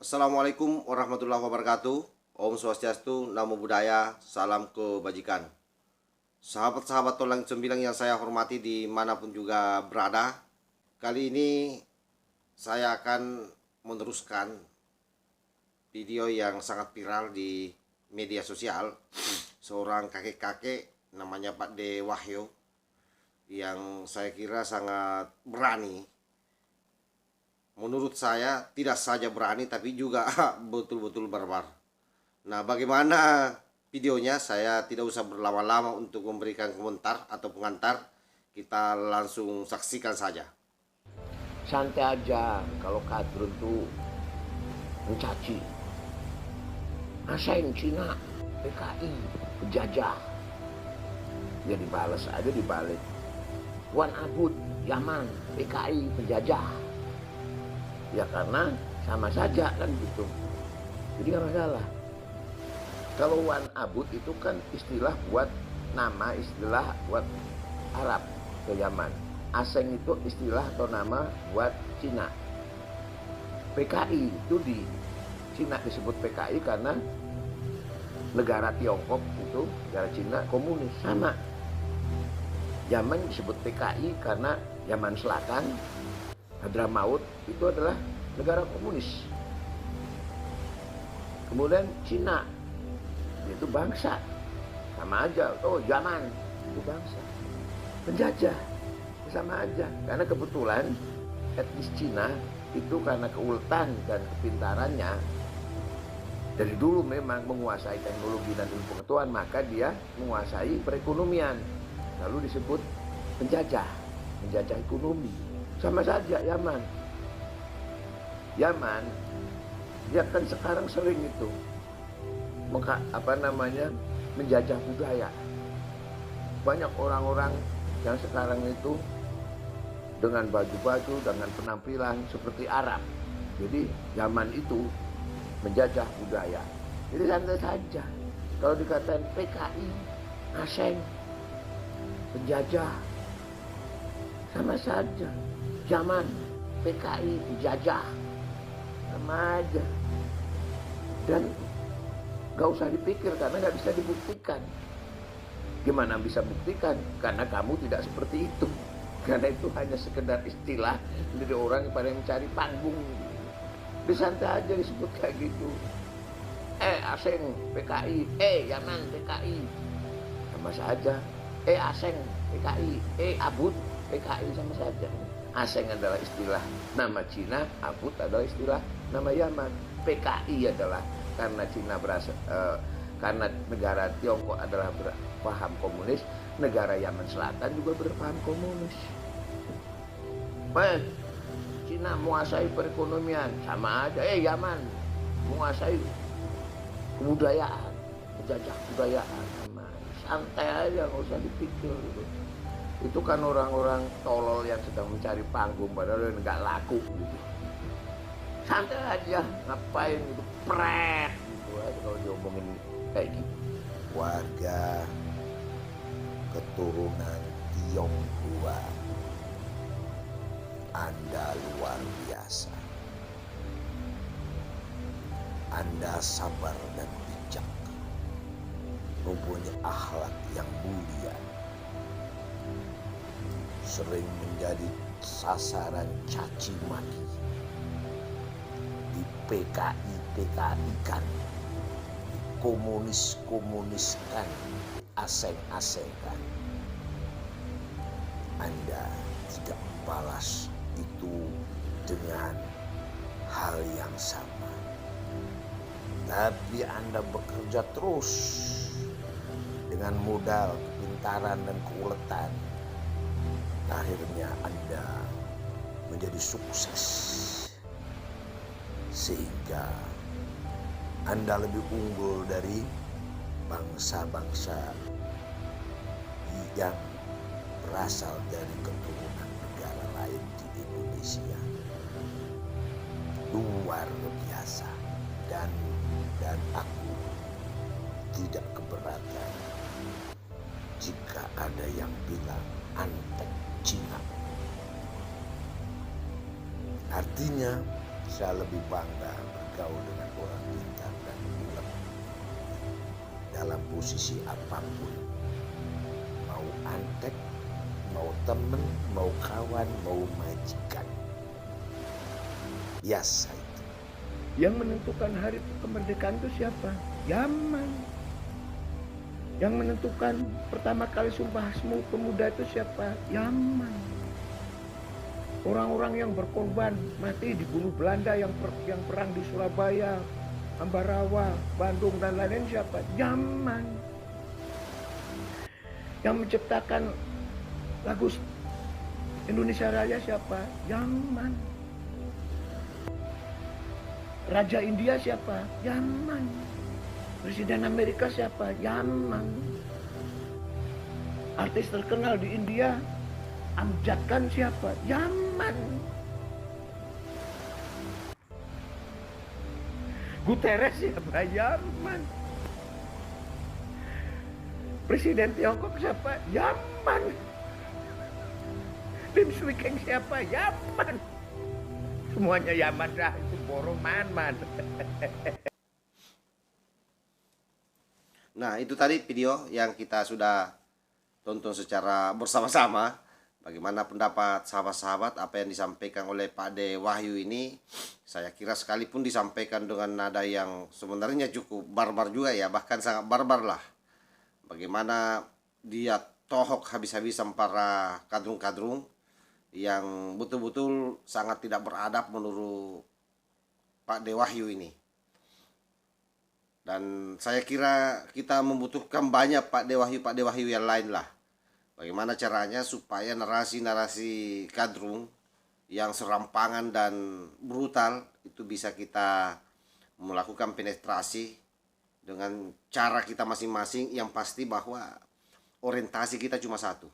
Assalamualaikum warahmatullahi wabarakatuh. Om Swastiastu, Namo Buddhaya, salam kebajikan. Sahabat-sahabat Tolang Sembilang yang saya hormati dimanapun juga berada. Kali ini saya akan meneruskan video yang sangat viral di media sosial. Seorang kakek-kakek namanya Pak De Wahyo yang saya kira sangat berani. Menurut saya tidak saja berani tapi juga betul-betul barbar. Nah, bagaimana videonya? Saya tidak usah berlama-lama untuk memberikan komentar atau pengantar. Kita langsung saksikan saja. Santai aja kalau Kadrun tuh mencaci. Asain Cina, PKI, penjajah. Ya dibales aja dibalik. Wan Abud, Yaman, PKI, penjajah. Ya karena sama saja kan gitu. Jadi nggak masalah. Kalau Wan Abud itu kan istilah buat nama, istilah buat Arab ke Yaman. Aseng itu istilah atau nama buat Cina. PKI itu di Cina disebut PKI karena negara Tiongkok itu negara Cina komunis sama. Yaman disebut PKI karena Yaman Selatan, Hadramaut itu adalah negara komunis. Kemudian Cina itu bangsa sama aja. Oh, Yaman itu bangsa. Penjajah sama aja karena kebetulan etnis Cina itu karena keuletan dan kepintarannya dari dulu memang menguasai teknologi dan ilmu pengetahuan, maka dia menguasai perekonomian, lalu disebut penjajah ekonomi. Sama saja Yaman dia kan sekarang sering itu menjajah budaya. Banyak orang-orang yang sekarang itu dengan baju-baju, dengan penampilan seperti Arab. Jadi Yaman itu menjajah budaya. Jadi santai saja. Kalau dikatain PKI, asing, penjajah, sama saja. Yaman, PKI, penjajah, sama aja. Dan gak usah dipikir karena gak bisa dibuktikan. Gimana bisa buktikan? Karena kamu tidak seperti itu. Karena itu hanya sekedar istilah dari orang yang pada mencari panggung. Disantai aja disebut kayak gitu. Aseng PKI, Yaman PKI, sama saja. Aseng PKI, Abud PKI, sama saja. Aseng adalah istilah nama Cina, Abud adalah istilah nama Yaman. PKI adalah karena Cina karena negara Tiongkok adalah berpaham komunis, negara Yaman Selatan juga berpaham komunis. Cina menguasai perekonomian, sama aja. Yaman menguasai kebudayaan, menjajah kebudayaan, sama. Santai aja, nggak usah dipikir gitu. Itu kan orang-orang tolol yang sedang mencari panggung padahal nggak laku gitu. Santai aja, ngapain gitu, pret gitu aja kalau diomongin kayak gitu. Warga keturunan Tionghoa, Anda luar biasa. Anda sabar dan bijak, mempunyai akhlak yang mulia, sering menjadi sasaran caci maki, di PKI kan, komuniskan, aseng-asengkan. Anda tidak membalas itu dengan hal yang sama, tapi Anda bekerja terus dengan modal, kepintaran dan keuletan. Akhirnya Anda menjadi sukses sehingga Anda lebih unggul dari bangsa-bangsa yang berasal dari keturunan negara lain di Indonesia. Luar biasa. Dan aku tidak keberatan jika ada yang bilang antek Cina. Artinya saya lebih bangga bergaul posisi apapun. Mau antek, mau temen, mau kawan, mau majikan. Biasa itu. Yang menentukan hari kemerdekaan itu siapa? Yaman. Yang menentukan pertama kali Sumpah Pemuda itu siapa? Yaman. Orang-orang yang berkorban mati dibunuh Belanda yang perang di Surabaya, Ambarawa, Bandung dan lain-lain siapa? Yaman. Yang menciptakan lagu Indonesia Raya siapa? Yaman. Raja India siapa? Yaman. Presiden Amerika siapa? Yaman. Artis terkenal di India, Amjad Khan siapa? Yaman. Guterres siapa? Yaman. Presiden Tiongkok siapa? Yaman. Lim Swee Keng siapa? Yaman. Semuanya Yaman dah, itu borong man. Nah, itu tadi video yang kita sudah tonton secara bersama-sama. Bagaimana pendapat sahabat-sahabat apa yang disampaikan oleh Pak De Wahyu ini. Saya kira sekalipun disampaikan dengan nada yang sebenarnya cukup barbar juga ya, bahkan sangat barbar lah. Bagaimana dia tohok habis-habisan para kadrung-kadrung yang betul-betul sangat tidak beradab menurut Pak De Wahyu ini. Dan saya kira kita membutuhkan banyak Pak De Wahyu yang lain lah. Bagaimana caranya supaya narasi-narasi kadrung yang serampangan dan brutal itu bisa kita melakukan penetrasi dengan cara kita masing-masing, yang pasti bahwa orientasi kita cuma satu.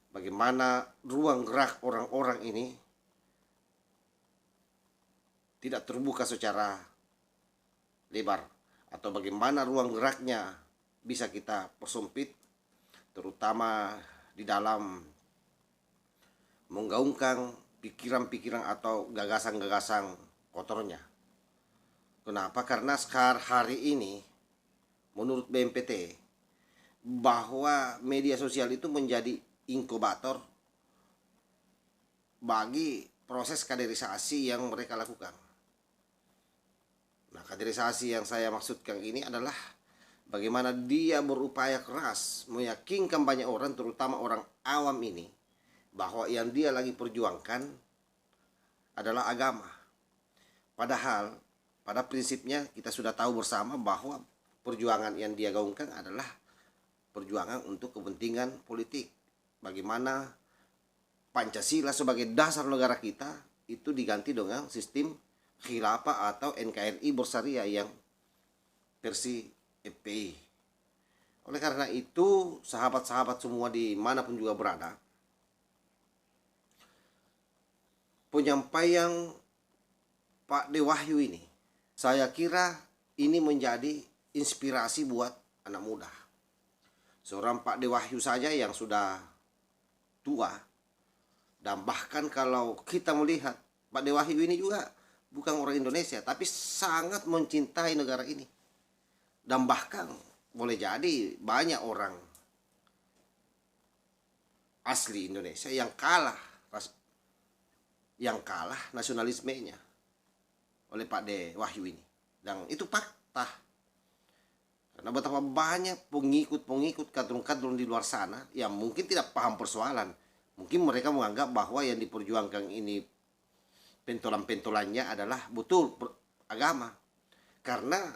Bagaimana ruang gerak orang-orang ini tidak terbuka secara lebar, atau bagaimana ruang geraknya bisa kita persempit, terutama di dalam menggaungkan pikiran-pikiran atau gagasan-gagasan kotornya. Kenapa? Karena sekarang hari ini menurut BNPT bahwa media sosial itu menjadi inkubator bagi proses kaderisasi yang mereka lakukan. Nah, kaderisasi yang saya maksudkan ini adalah bagaimana dia berupaya keras meyakinkan banyak orang, terutama orang awam ini, bahwa yang dia lagi perjuangkan adalah agama. Padahal pada prinsipnya kita sudah tahu bersama bahwa perjuangan yang dia gaungkan adalah perjuangan untuk kepentingan politik. Bagaimana Pancasila sebagai dasar negara kita itu diganti dengan sistem khilafah atau NKRI bersyariah yang versi FPI. Oleh karena itu, sahabat-sahabat semua dimanapun juga berada, penyampaian Pak De Wahyu ini, saya kira ini menjadi inspirasi buat anak muda. Seorang Pak De Wahyu saja yang sudah tua, dan bahkan kalau kita melihat Pak De Wahyu ini juga bukan orang Indonesia, tapi sangat mencintai negara ini. Dan bahkan boleh jadi banyak orang asli Indonesia yang kalah nasionalismenya oleh Pak De Wahyu ini. Dan itu fakta. Karena betapa banyak pengikut-pengikut kadrun-kadrun di luar sana yang mungkin tidak paham persoalan. Mungkin mereka menganggap bahwa yang diperjuangkan ini pentolan-pentolannya adalah betul agama. Karena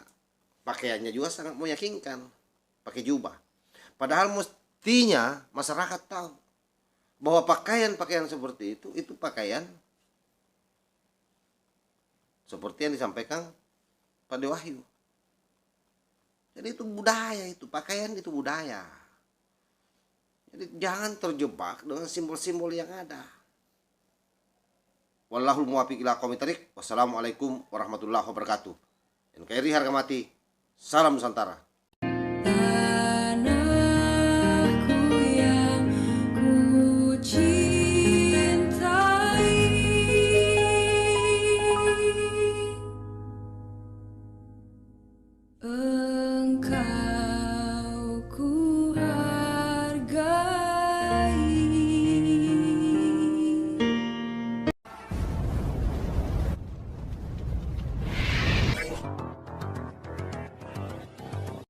pakaiannya juga sangat meyakinkan, pakai jubah. Padahal mestinya masyarakat tahu bahwa pakaian-pakaian seperti itu pakaian seperti yang disampaikan Pak De Wahyu. Jadi itu budaya, itu pakaian, itu budaya. Jadi jangan terjebak dengan simbol-simbol yang ada. Wallahul muwaffiq ila aqwamit thariq. Wassalamualaikum warahmatullahi wabarakatuh. NKRI harga mati. Salam Nusantara. Tanahku yang ku cintai, engkau